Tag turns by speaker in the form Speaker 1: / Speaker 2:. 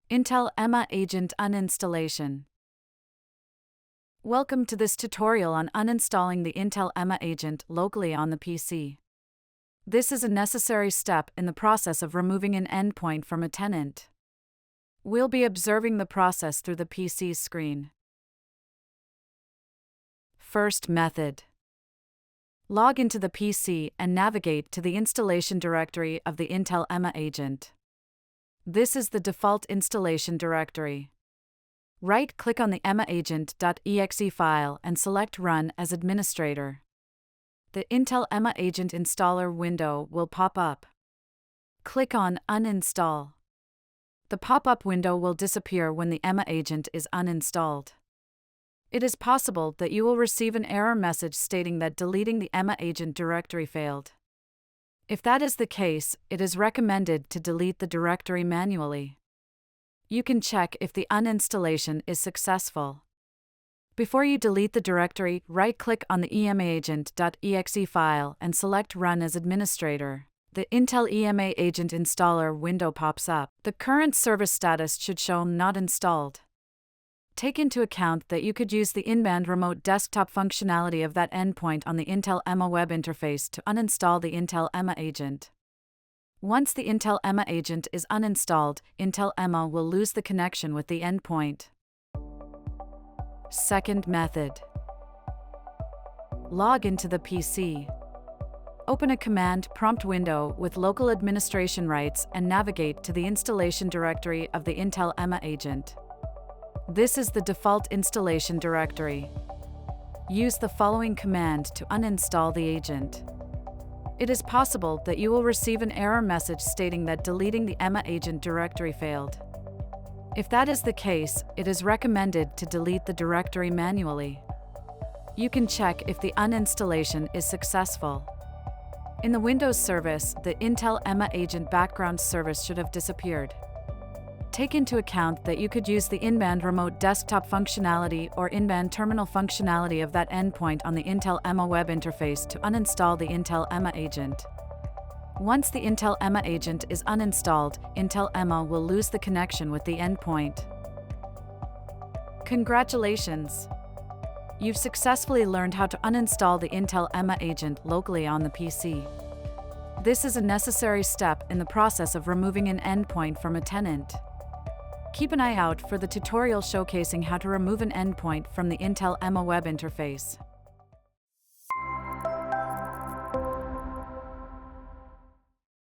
Speaker 1: Intel EMA Agent Uninstallation. Welcome to this tutorial on uninstalling the Intel EMA Agent locally on the PC. This is a necessary step in the process of removing an endpoint from a tenant. We'll be observing the process through the PC's screen. First method. Log into the PC and navigate to the installation directory of the Intel EMA Agent. This is the default installation directory. Right-click on the emaagent.exe file and select Run as administrator. The Intel EMA Agent installer window will pop up. Click on Uninstall. The pop-up window will disappear when the EMA Agent is uninstalled. It is possible that you will receive an error message stating that deleting the EMA Agent directory failed. If that is the case, it is recommended to delete the directory manually. You can check if the uninstallation is successful. Before you delete the directory, right-click on the emaagent.exe file and select Run as administrator. The Intel EMA Agent installer window pops up. The current service status should show Not Installed. Take into account that you could use the in-band remote desktop functionality of that endpoint on the Intel EMA web interface to uninstall the Intel EMA Agent. Once the Intel EMA Agent is uninstalled, Intel EMA will lose the connection with the endpoint. Second method. Log into the PC. Open a command prompt window with local administration rights and navigate to the installation directory of the Intel EMA Agent. This is the default installation directory. Use the following command to uninstall the agent. It is possible that you will receive an error message stating that deleting the EMA Agent directory failed. If that is the case, it is recommended to delete the directory manually. You can check if the uninstallation is successful. In the Windows service, the Intel EMA Agent background service should have disappeared. Take into account that you could use the in-band remote desktop functionality or in-band terminal functionality of that endpoint on the Intel EMA web interface to uninstall the Intel EMA Agent. Once the Intel EMA Agent is uninstalled, Intel EMA will lose the connection with the endpoint. Congratulations! You've successfully learned how to uninstall the Intel EMA Agent locally on the PC. This is a necessary step in the process of removing an endpoint from a tenant. Keep an eye out for the tutorial showcasing how to remove an endpoint from the Intel EMA web interface.